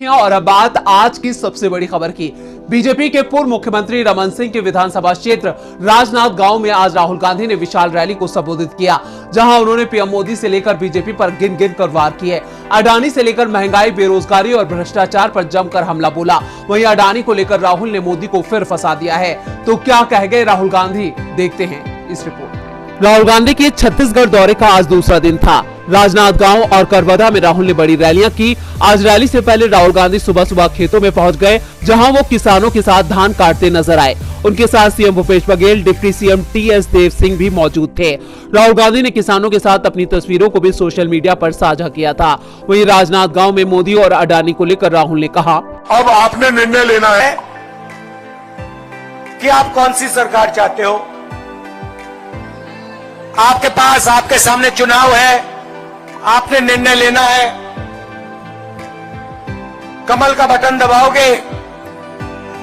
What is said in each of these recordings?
और अब बात आज की सबसे बड़ी खबर की। बीजेपी के पूर्व मुख्यमंत्री रमन सिंह के विधानसभा क्षेत्र राजनांद गांव में आज राहुल गांधी ने विशाल रैली को संबोधित किया, जहां उन्होंने पीएम मोदी से लेकर बीजेपी पर गिन गिन कर वार किए। अडानी से लेकर महंगाई, बेरोजगारी और भ्रष्टाचार पर जमकर हमला बोला। वहीं अडानी को लेकर राहुल ने मोदी को फिर फंसा दिया है। तो क्या कह गए राहुल गांधी, देखते हैं इस रिपोर्ट में। राहुल गांधी के छत्तीसगढ़ दौरे का आज दूसरा दिन था। राजनांद गांव और करबदा में राहुल ने बड़ी रैलियां की। आज रैली से पहले राहुल गांधी सुबह सुबह खेतों में पहुंच गए, जहां वो किसानों के साथ धान काटते नजर आए। उनके साथ CM Bhupesh Baghel, deputy CM TS Deo Singh भी मौजूद थे। राहुल गांधी ने किसानों के साथ अपनी तस्वीरों को भी सोशल मीडिया पर साझा किया था। वहीं राजनांद गांव में मोदी और अडानी को लेकर राहुल ने कहा, अब आपने निर्णय लेना है कि आप कौन सी सरकार चाहते हो। आपके पास, आपके सामने चुनाव है, आपने निर्णय लेना है। कमल का बटन दबाओगे,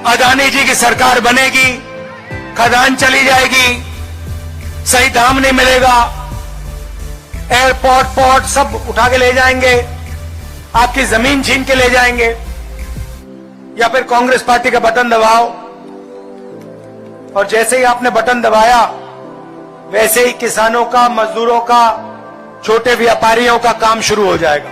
अडानी जी की सरकार बनेगी, खदान चली जाएगी, सही दाम नहीं मिलेगा, एयरपोर्ट, पोर्ट सब उठा के ले जाएंगे, आपकी जमीन छीन के ले जाएंगे। या फिर कांग्रेस पार्टी का बटन दबाओ, और जैसे ही आपने बटन दबाया वैसे ही किसानों का, मजदूरों का, छोटे व्यापारियों का काम शुरू हो जाएगा।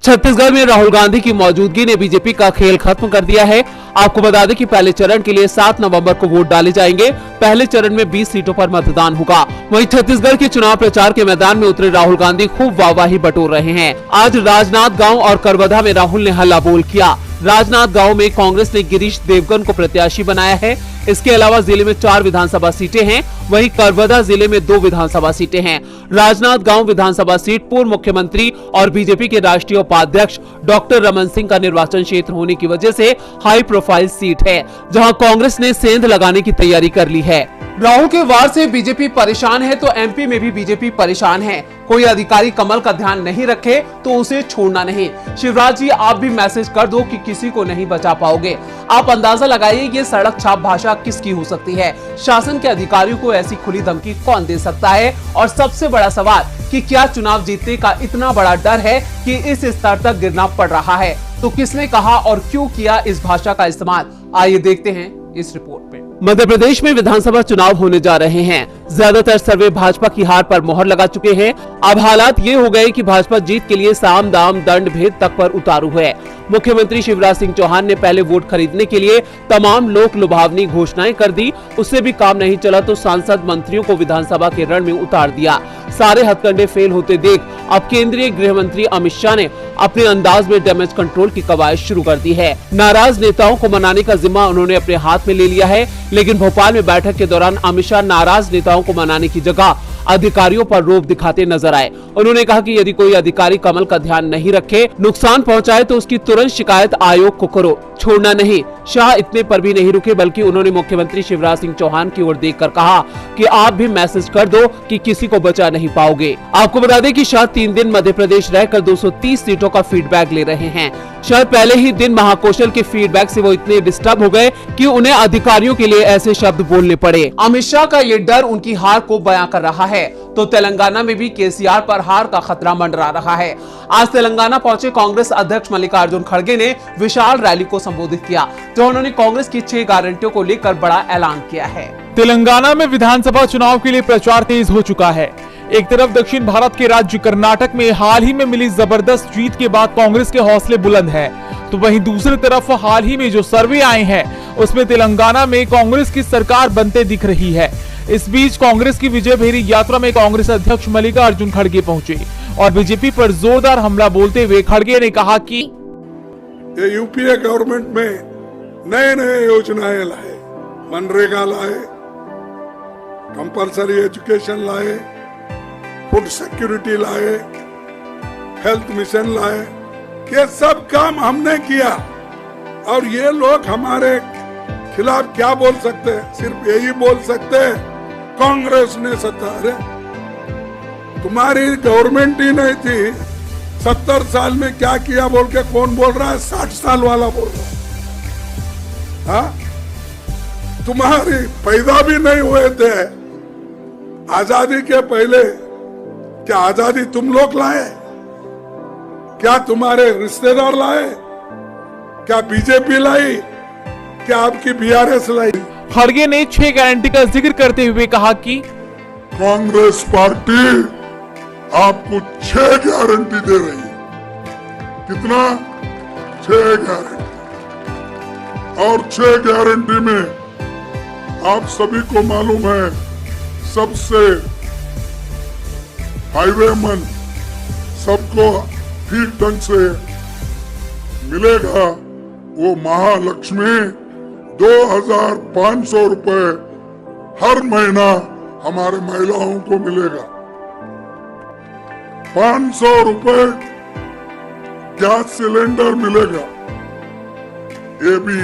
छत्तीसगढ़ में राहुल गांधी की मौजूदगी ने बीजेपी का खेल खत्म कर दिया है। आपको बता दें कि पहले चरण के लिए 7 नवंबर को वोट डाले जाएंगे। पहले चरण में 20 सीटों पर मतदान होगा। वहीं छत्तीसगढ़ के चुनाव प्रचार के मैदान में उतरे राहुल गांधी खूब वाहवाही बटोर रहे हैं। आज राजनांद गांव और करबदा में राहुल ने हल्ला बोल किया। राजनांद गांव में कांग्रेस ने गिरीश देवगन को प्रत्याशी बनाया है। इसके अलावा जिले में 4 विधानसभा सीटें हैं। वहीं करबदा जिले में 2 विधानसभा सीटें हैं। राजनांद गांव विधानसभा सीट पूर्व मुख्यमंत्री और बीजेपी के राष्ट्रीय उपाध्यक्ष डॉक्टर रमन सिंह का निर्वाचन क्षेत्र होने की वजह से हाई प्रोफाइल सीट है, जहां कांग्रेस ने सेंध लगाने की तैयारी कर ली है। राहुल के वार से बीजेपी परेशान है तो एमपी में भी बीजेपी परेशान है। कोई अधिकारी कमल का ध्यान नहीं रखे तो उसे छोड़ना नहीं। शिवराज जी, आप भी मैसेज कर दो कि किसी को नहीं बचा पाओगे। आप अंदाजा लगाइए ये सड़क छाप भाषा किसकी हो सकती है। शासन के अधिकारियों को ऐसी खुली धमकी कौन दे सकता है। और सबसे बड़ा सवाल कि क्या चुनाव जीतने का इतना बड़ा डर है कि इस स्तर तक गिरना पड़ रहा है। तो किसने कहा और क्यों किया इस भाषा का इस्तेमाल, आइए देखते हैं इस रिपोर्ट में। मध्य प्रदेश में विधानसभा चुनाव होने जा रहे हैं। ज्यादातर सर्वे भाजपा की हार पर मोहर लगा चुके हैं। अब हालात ये हो गए कि भाजपा जीत के लिए साम दाम दंड भेद तक पर उतारू है। मुख्यमंत्री शिवराज सिंह चौहान ने पहले वोट खरीदने के लिए तमाम लोक लुभावनी घोषणाएं कर दी। उससे भी काम नहीं चला तो सांसद मंत्रियों को विधानसभा के रण में उतार दिया। सारे हथकंडे फेल होते देख अब केंद्रीय गृह मंत्री अमित शाह ने अपने अंदाज में डैमेज कंट्रोल की कवायद शुरू कर दी है। नाराज नेताओं को मनाने का जिम्मा उन्होंने अपने हाथ में ले लिया है। लेकिन भोपाल में बैठक के दौरान अमित शाह नाराज नेताओं को मनाने की जगह अधिकारियों पर रोब दिखाते नजर आए। उन्होंने कहा कि यदि कोई अधिकारी कमल का ध्यान नहीं रखे, नुकसान पहुंचाए तो उसकी तुरंत शिकायत आयोग को करो, छोड़ना नहीं। शाह इतने पर भी नहीं रुके, बल्कि उन्होंने मुख्यमंत्री शिवराज सिंह चौहान की ओर देखकर कहा कि आप भी मैसेज कर दो कि किसी को बचा नहीं पाओगे। आपको बता दें कि शाह 3 दिन मध्य प्रदेश रहकर 230 सीटों का फीडबैक ले रहे हैं। शायद पहले ही दिन महाकौशल के फीडबैक से वो इतने डिस्टर्ब हो गए कि उन्हें अधिकारियों के लिए ऐसे शब्द बोलने पड़े। अमित शाह का ये डर उनकी हार को बयां कर रहा है। तो तेलंगाना में भी केसीआर पर हार का खतरा मंडरा रहा है। आज तेलंगाना पहुंचे कांग्रेस अध्यक्ष मल्लिकार्जुन खड़गे ने विशाल रैली को संबोधित किया, जो उन्होंने कांग्रेस की 6 गारंटियों को लेकर बड़ा ऐलान किया है। तेलंगाना में विधानसभा चुनाव के लिए प्रचार तेज हो चुका है। एक तरफ दक्षिण भारत के राज्य कर्नाटक में हाल ही में मिली जबरदस्त जीत के बाद कांग्रेस के हौसले बुलंद हैं, तो वहीं दूसरी तरफ हाल ही में जो सर्वे आए हैं उसमें तेलंगाना में कांग्रेस की सरकार बनते दिख रही है। इस बीच कांग्रेस की विजय भेरी यात्रा में कांग्रेस अध्यक्ष मल्लिकार्जुन खड़गे पहुंचे और बीजेपी पर जोरदार हमला बोलते हुए खड़गे ने कहा कि ये यूपीए गवर्नमेंट में नए नए योजनाएं लाए, मनरेगा लाए, कंपल्सरी एजुकेशन लाए, फूड सिक्योरिटी लाए, हेल्थ मिशन लाए, ये सब काम हमने किया। और ये लोग हमारे खिलाफ क्या बोल सकते हैं? सिर्फ यही बोल सकते हैं कांग्रेस ने सत्ता। अरे तुम्हारी गवर्नमेंट ही नहीं थी, 70 साल में क्या किया बोल के कौन बोल रहा है? 60 साल वाला बोल रहा है। हाँ, तुम्हारी पैदा भी नहीं हुए थे आजादी के पहले। क्या आजादी तुम लोग लाए? क्या तुम्हारे रिश्तेदार लाए? क्या बीजेपी लाई? क्या आपकी बीआरएस लाई? खड़गे ने 6 गारंटी का जिक्र करते हुए कहा कि कांग्रेस पार्टी आपको 6 गारंटी दे रही है। कितना? 6 गारंटी। और 6 गारंटी में आप सभी को मालूम है, सबसे हाईवेमन सबको ठीक ढंग से मिलेगा वो महालक्ष्मी 2500 रुपए हर महीना हमारे महिलाओं को मिलेगा। 500 रुपए गैस सिलेंडर मिलेगा। ये भी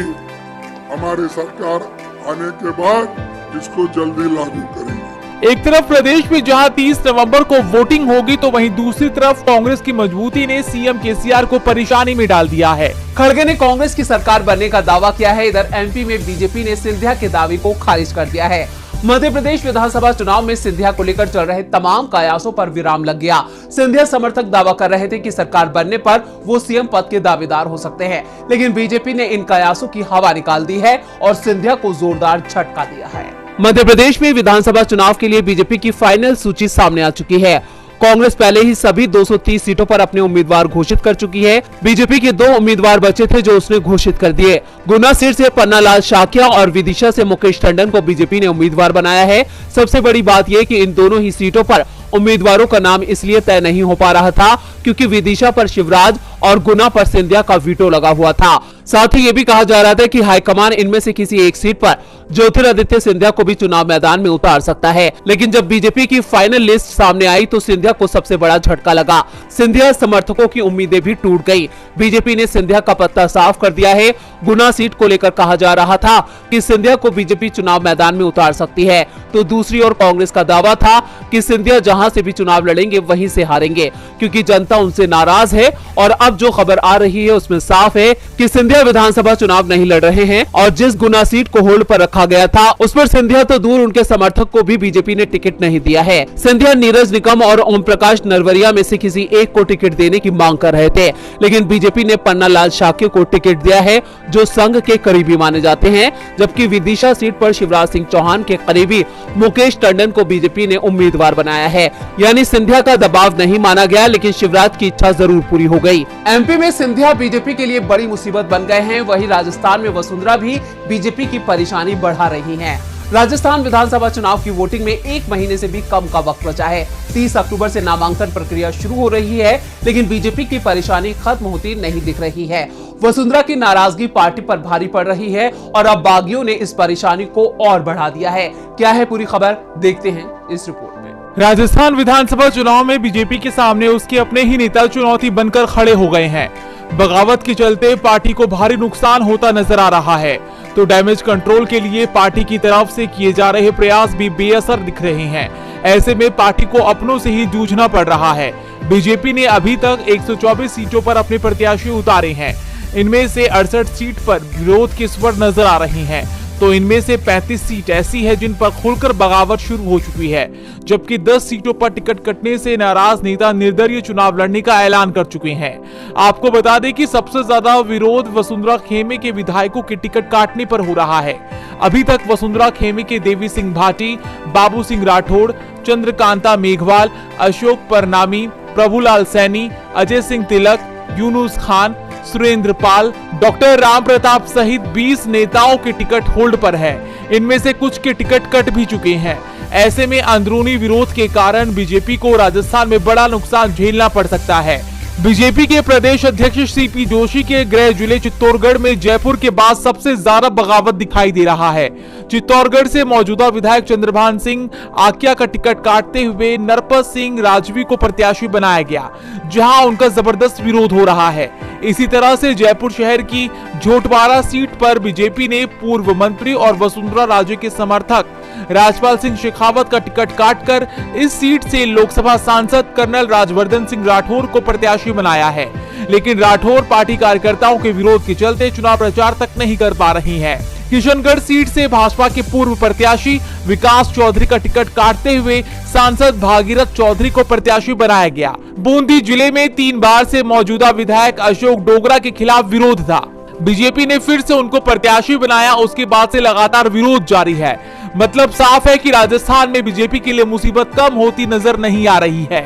हमारी सरकार आने के बाद इसको जल्दी लागू करेंगे। एक तरफ प्रदेश में जहां 30 नवंबर को वोटिंग होगी तो वहीं दूसरी तरफ कांग्रेस की मजबूती ने सीएम केसीआर को परेशानी में डाल दिया है। खड़गे ने कांग्रेस की सरकार बनने का दावा किया है। इधर एमपी में बीजेपी ने सिंधिया के दावे को खारिज कर दिया है। मध्य प्रदेश विधानसभा चुनाव में सिंधिया को लेकर चल रहे तमाम कयासों पर विराम लग गया। सिंधिया समर्थक दावा कर रहे थे कि सरकार बनने पर वो सीएम पद के दावेदार हो सकते हैं, लेकिन बीजेपी ने इन कयासों की हवा निकाल दी है और सिंधिया को जोरदार झटका दिया है। मध्य प्रदेश में विधानसभा चुनाव के लिए बीजेपी की फाइनल सूची सामने आ चुकी है। कांग्रेस पहले ही सभी 230 सीटों पर अपने उम्मीदवार घोषित कर चुकी है। बीजेपी के 2 उम्मीदवार बचे थे जो उसने घोषित कर दिए। गुना सीट से पन्नालाल शाक्या और विदिशा से मुकेश टंडन को बीजेपी ने उम्मीदवार बनाया है। सबसे बड़ी बात यह कि इन दोनों ही सीटों पर उम्मीदवारों का नाम इसलिए तय नहीं हो पा रहा था क्योंकि विदिशा पर शिवराज और गुना पर सिंधिया का वीटो लगा हुआ था। साथ ही ये भी कहा जा रहा था कि हाईकमान इनमें से किसी एक सीट पर ज्योतिरादित्य सिंधिया को भी चुनाव मैदान में उतार सकता है, लेकिन जब बीजेपी की फाइनल लिस्ट सामने आई तो सिंधिया को सबसे बड़ा झटका लगा। सिंधिया समर्थकों की उम्मीदें भी टूट गई। बीजेपी ने सिंधिया का पत्ता साफ कर दिया है। गुना सीट को लेकर कहा जा रहा था कि सिंधिया को बीजेपी चुनाव मैदान में उतार सकती है, तो दूसरी ओर कांग्रेस का दावा था कि सिंधिया जहां से भी चुनाव लड़ेंगे वहीं से हारेंगे क्योंकि जनता उनसे नाराज है। और अब जो खबर आ रही है उसमें साफ है कि सिंधिया विधानसभा चुनाव नहीं लड़ रहे हैं और जिस गुना सीट को होल्ड पर रखा गया था उस पर सिंधिया तो दूर, उनके समर्थक को भी बीजेपी ने टिकट नहीं दिया है। सिंधिया नीरज निकम और ओम प्रकाश नरवरिया में से किसी एक को टिकट देने की मांग कर रहे थे, लेकिन बीजेपी ने पन्नालाल शाक्य को टिकट दिया है जो संघ के करीबी माने जाते हैं, जबकि विदिशा सीट पर शिवराज सिंह चौहान के करीबी मुकेश टंडन को बीजेपी ने उम्मीदवार बनाया है। यानी सिंधिया का दबाव नहीं माना गया, लेकिन शिवराज की इच्छा जरूर पूरी हो गई। एमपी में सिंधिया बीजेपी के लिए बड़ी मुसीबत बन गए हैं। वहीं राजस्थान में वसुंधरा भी बीजेपी की परेशानी बढ़ा रही हैं। राजस्थान विधानसभा चुनाव की वोटिंग में 1 महीने से भी कम का वक्त बचा है। 30 अक्टूबर से नामांकन प्रक्रिया शुरू हो रही है, लेकिन बीजेपी की परेशानी खत्म होती नहीं दिख रही है। वसुंधरा की नाराजगी पार्टी पर भारी पड़ रही है और अब बागियों ने इस परेशानी को और बढ़ा दिया है। क्या है पूरी खबर, देखते हैं इस रिपोर्ट में। राजस्थान विधानसभा चुनाव में बीजेपी के सामने उसके अपने ही नेता चुनौती बनकर खड़े हो गए हैं। बगावत के चलते पार्टी को भारी नुकसान होता नजर आ रहा है, तो डैमेज कंट्रोल के लिए पार्टी की तरफ से किए जा रहे प्रयास भी बेअसर दिख रहे हैं। ऐसे में पार्टी को अपनों से ही जूझना पड़ रहा है। बीजेपी ने अभी तक 124 सीटों पर अपने प्रत्याशी उतारे हैं। इनमें से 68 सीट पर विरोध के स्वर नजर आ रहे हैं, तो इनमें से 35 सीट ऐसी है जिन पर खुलकर बगावत शुरू हो चुकी है, जबकि 10 सीटों पर टिकट कटने से नाराज नेता निर्दलीय चुनाव लड़ने का ऐलान कर चुके हैं। आपको बता दें कि सबसे ज्यादा विरोध वसुंधरा खेमे के विधायकों के टिकट काटने पर हो रहा है। अभी तक वसुंधरा खेमे के देवी सिंह भाटी, बाबू सिंह राठौड़, चंद्रकांता मेघवाल, अशोक परनामी, प्रभुलाल सैनी, अजय सिंह तिलक, यूनुस खान, सुरेंद्र पाल, डॉक्टर राम प्रताप सहित 20 नेताओं के टिकट होल्ड पर है। इनमें से कुछ के टिकट कट भी चुके हैं। ऐसे में अंदरूनी विरोध के कारण बीजेपी को राजस्थान में बड़ा नुकसान झेलना पड़ सकता है। बीजेपी के प्रदेश अध्यक्ष सीपी जोशी के गृह जिले चित्तौड़गढ़ में जयपुर के बाद सबसे ज्यादा बगावत दिखाई दे रहा है। चित्तौड़गढ़ से मौजूदा विधायक चंद्रभान सिंह आकिया का टिकट काटते हुए नरपत सिंह राजवी को प्रत्याशी बनाया गया, जहां उनका जबरदस्त विरोध हो रहा है। इसी तरह से जयपुर शहर की झोटवाड़ा सीट पर बीजेपी ने पूर्व मंत्री और वसुंधरा राजे के समर्थक राजपाल सिंह शेखावत का टिकट काटकर इस सीट से लोकसभा सांसद कर्नल राजवर्धन सिंह राठौर को प्रत्याशी बनाया है, लेकिन राठौर पार्टी कार्यकर्ताओं के विरोध के चलते चुनाव प्रचार तक नहीं कर पा रही हैं। किशनगढ़ सीट से भाजपा के पूर्व प्रत्याशी विकास चौधरी का टिकट काटते हुए सांसद भागीरथ चौधरी को प्रत्याशी बनाया गया। बूंदी जिले में 3 बार से मौजूदा विधायक अशोक डोगरा के खिलाफ विरोध था। बीजेपी ने फिर से उनको प्रत्याशी बनाया, उसके बाद से लगातार विरोध जारी है। मतलब साफ है कि राजस्थान में बीजेपी के लिए मुसीबत कम होती नजर नहीं आ रही है।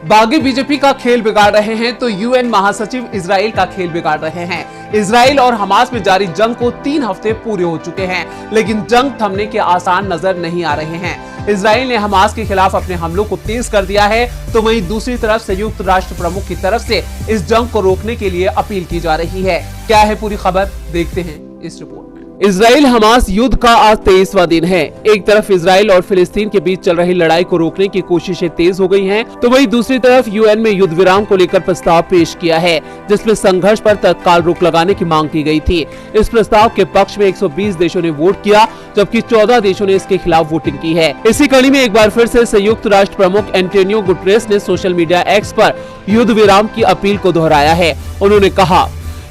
बागी बीजेपी का खेल बिगाड़ रहे हैं तो यूएन महासचिव इजराइल का खेल बिगाड़ रहे हैं। इजराइल और हमास में जारी जंग को 3 हफ्ते पूरे हो चुके हैं, लेकिन जंग थमने के आसार नजर नहीं आ रहे हैं। इजराइल ने हमास के खिलाफ अपने हमलों को तेज कर दिया है, तो वहीं दूसरी तरफ संयुक्त राष्ट्र प्रमुख की तरफ से इस जंग को रोकने के लिए अपील की जा रही है। क्या है पूरी खबर, देखते हैं इस रिपोर्ट में। इजराइल हमास युद्ध का आज 23वां दिन है। एक तरफ इजराइल और फिलिस्तीन के बीच चल रही लड़ाई को रोकने की कोशिशें तेज हो गई हैं, तो वहीं दूसरी तरफ यूएन में युद्ध विराम को लेकर प्रस्ताव पेश किया है, जिसमें संघर्ष पर तत्काल रोक लगाने की मांग की गई थी। इस प्रस्ताव के पक्ष में 120 देशों ने वोट किया, जबकि 14 देशों ने इसके खिलाफ वोटिंग की है। इसी कड़ी में एक बार फिर से संयुक्त राष्ट्र प्रमुख एंटोनियो गुटेरेस ने सोशल मीडिया एक्स पर युद्ध विराम की अपील को दोहराया है। उन्होंने कहा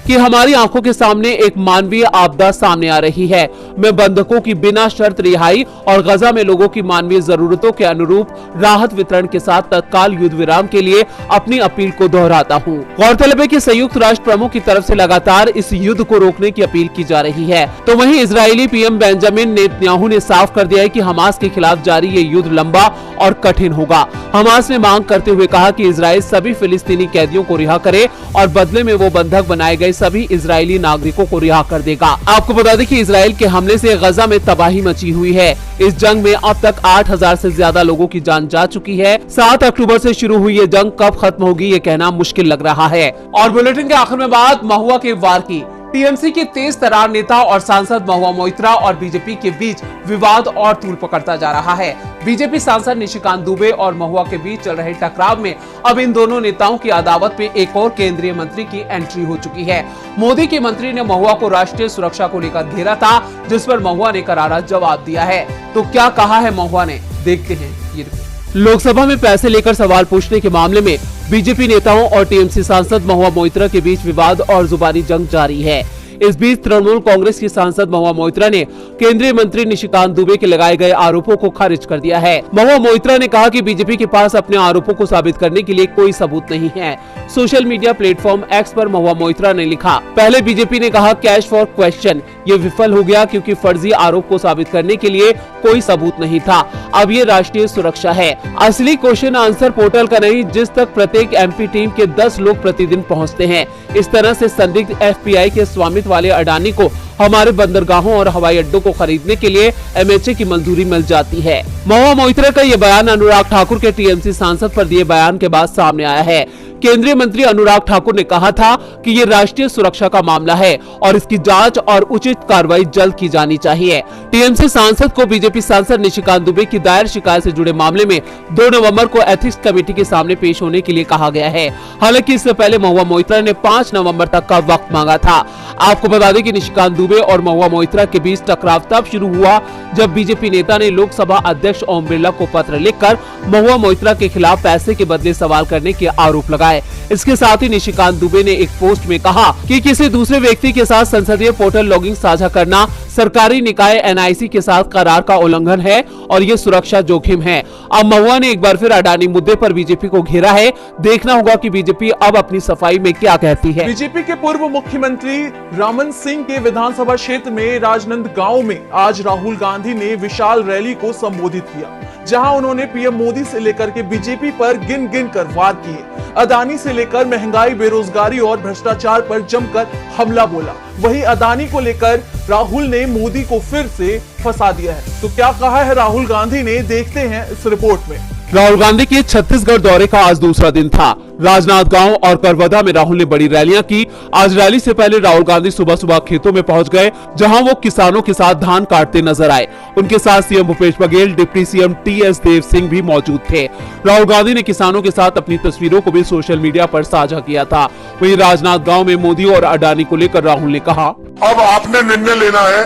कि हमारी आंखों के सामने एक मानवीय आपदा सामने आ रही है। मैं बंधकों की बिना शर्त रिहाई और गजा में लोगों की मानवीय जरूरतों के अनुरूप राहत वितरण के साथ तत्काल युद्ध विराम के लिए अपनी अपील को दोहराता हूं। गौरतलब है कि संयुक्त राष्ट्र प्रमुख की तरफ से लगातार इस युद्ध को रोकने की अपील की जा रही है, तो वहीं इजरायली पीएम बेंजामिन नेतन्याहू ने साफ कर दिया है कि हमास के खिलाफ जारी ये युद्ध लंबा और कठिन होगा। हमास ने मांग करते हुए कहा कि इजराइल सभी फिलिस्तीनी कैदियों को रिहा करे और बदले में वो बंधक बनाए गए सभी इजरायली नागरिकों को रिहा कर देगा। आपको बता दें कि इजराइल के हमले से गजा में तबाही मची हुई है। इस जंग में अब तक 8000 से ज्यादा लोगों की जान जा चुकी है। 7 अक्टूबर से शुरू हुई ये जंग कब खत्म होगी ये कहना मुश्किल लग रहा है। और बुलेटिन के आखिर में बात महुआ के वार की। टीएमसी के तेज तरार नेता और सांसद महुआ मोइत्रा और बीजेपी के बीच विवाद और तूल पकड़ता जा रहा है। बीजेपी सांसद निशिकांत दुबे और महुआ के बीच चल रहे टकराव में अब इन दोनों नेताओं की अदावत पे एक और केंद्रीय मंत्री की एंट्री हो चुकी है। मोदी के मंत्री ने महुआ को राष्ट्रीय सुरक्षा को लेकर घेरा था, जिस पर महुआ ने करारा जवाब दिया है। तो क्या कहा है महुआ ने, देखते हैं ये रिपोर्ट। लोकसभा में पैसे लेकर सवाल पूछने के मामले में बीजेपी नेताओं और टीएमसी सांसद महुआ मोइत्रा के बीच विवाद और जुबानी जंग जारी है। इस बीच तृणमूल कांग्रेस की सांसद महुआ मोइत्रा ने केंद्रीय मंत्री निशिकांत दुबे के लगाए गए आरोपों को खारिज कर दिया है। महुआ मोइत्रा ने कहा कि बीजेपी के पास अपने आरोपों को साबित करने के लिए कोई सबूत नहीं है। सोशल मीडिया प्लेटफॉर्म एक्स पर महुआ मोइत्रा ने लिखा, पहले बीजेपी ने कहा कैश फॉर क्वेश्चन, ये विफल हो गया क्योंकि फर्जी आरोप को साबित करने के लिए कोई सबूत नहीं था। अब ये राष्ट्रीय सुरक्षा है, असली क्वेश्चन आंसर पोर्टल का नहीं, जिस तक प्रत्येक एमपी टीम के 10 लोग प्रतिदिन पहुंचते हैं। इस तरह से संदिग्ध एफपीआई के स्वामित्व वाले अडानी को हमारे बंदरगाहों और हवाई अड्डों को खरीदने के लिए एमएचए की मंजूरी मिल जाती है। महुआ मोइत्रा का ये बयान अनुराग ठाकुर के टीएमसी सांसद पर दिए बयान के बाद सामने आया है। केंद्रीय मंत्री अनुराग ठाकुर ने कहा था कि ये राष्ट्रीय सुरक्षा का मामला है और इसकी जांच और उचित कार्रवाई जल्द की जानी चाहिए। टीएमसी सांसद को बीजेपी सांसद निशिकांत दुबे की दायर शिकायत से जुड़े मामले में 2 नवंबर को एथिक्स कमेटी के सामने पेश होने के लिए कहा गया है। हालांकि इससे पहले महुआ मोइत्रा ने 5 नवंबर तक का वक्त मांगा था। आपको बता दें कि निशिकांत दुबे और महुआ मोइत्रा के बीच टकराव तब शुरू हुआ जब बीजेपी नेता ने लोकसभा अध्यक्ष ओम बिरला को पत्र लिखकर महुआ मोइत्रा के खिलाफ पैसे के बदले सवाल करने के आरोप लगाए। इसके साथ ही निशिकांत दुबे ने एक पोस्ट में कहा कि किसी दूसरे व्यक्ति के साथ संसदीय पोर्टल लॉगिंग साझा करना सरकारी निकाय एनआईसी के साथ करार का उल्लंघन है और ये सुरक्षा जोखिम है। अब महुआ ने एक बार फिर अडानी मुद्दे पर बीजेपी को घेरा है। देखना होगा कि बीजेपी अब अपनी सफाई में क्या कहती है। बीजेपी के पूर्व मुख्यमंत्री रमन सिंह के विधानसभा क्षेत्र में राजनांदगांव में आज राहुल गांधी ने विशाल रैली को संबोधित किया, जहां उन्होंने पीएम मोदी से लेकर के बीजेपी पर गिन गिन कर वार किए। अदानी से लेकर महंगाई, बेरोजगारी और भ्रष्टाचार पर जमकर हमला बोला। वहीं अदानी को लेकर राहुल ने मोदी को फिर से फंसा दिया है। तो क्या कहा है राहुल गांधी ने, देखते हैं इस रिपोर्ट में। राहुल गांधी के छत्तीसगढ़ दौरे का आज दूसरा दिन था। राजनांदगांव और करवदा में राहुल ने बड़ी रैलियां की। आज रैली से पहले राहुल गांधी सुबह सुबह खेतों में पहुंच गए, जहां वो किसानों के साथ धान काटते नजर आए। उनके साथ CM Bhupesh Baghel, deputy CM TS Deo Singh भी मौजूद थे। राहुल गांधी ने किसानों के साथ अपनी तस्वीरों को भी सोशल मीडिया पर साझा किया था। वहीं राजनांदगांव में मोदी और अडानी को लेकर राहुल ने कहा, अब आपने निर्णय लेना है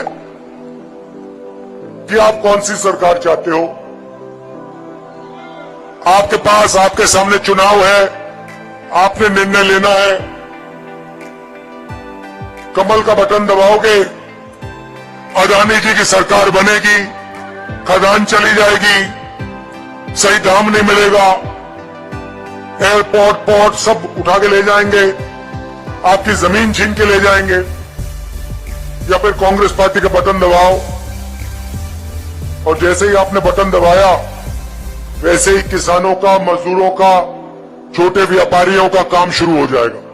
कि आप कौन सी सरकार चाहते हो। आपके पास, आपके सामने चुनाव है, आपने निर्णय लेना है। कमल का बटन दबाओगे अडानी जी की सरकार बनेगी, खदान चली जाएगी, सही दाम नहीं मिलेगा, एयरपोर्ट पोर्ट सब उठा के ले जाएंगे, आपकी जमीन छीन के ले जाएंगे, या फिर कांग्रेस पार्टी का बटन दबाओ और जैसे ही आपने बटन दबाया वैसे ही किसानों का, मजदूरों का, छोटे व्यापारियों का काम शुरू हो जाएगा।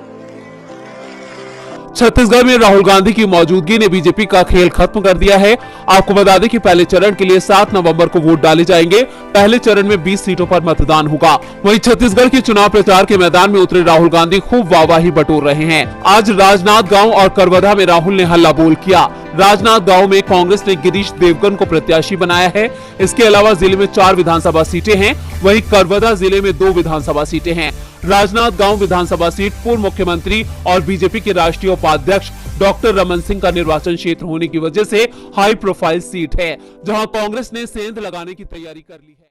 छत्तीसगढ़ में राहुल गांधी की मौजूदगी ने बीजेपी का खेल खत्म कर दिया है। आपको बता दें कि पहले चरण के लिए 7 नवंबर को वोट डाले जाएंगे। पहले चरण में 20 सीटों पर मतदान होगा। वहीं छत्तीसगढ़ के चुनाव प्रचार के मैदान में उतरे राहुल गांधी खूब वाहवाही बटोर रहे हैं। आज राजनांदगांव और करवदा में राहुल ने हल्ला बोल किया। राजनांदगांव में कांग्रेस ने गिरीश देवगन को प्रत्याशी बनाया है। इसके अलावा जिले में 4 विधानसभा सीटें हैं, वहीं करवदा जिले में 2 विधानसभा सीटें हैं। राजनांदगांव विधानसभा सीट पूर्व मुख्यमंत्री और बीजेपी के राष्ट्रीय उपाध्यक्ष डॉक्टर रमन सिंह का निर्वाचन क्षेत्र होने की वजह से हाई प्रोफाइल सीट है, जहां कांग्रेस ने सेंध लगाने की तैयारी कर ली है।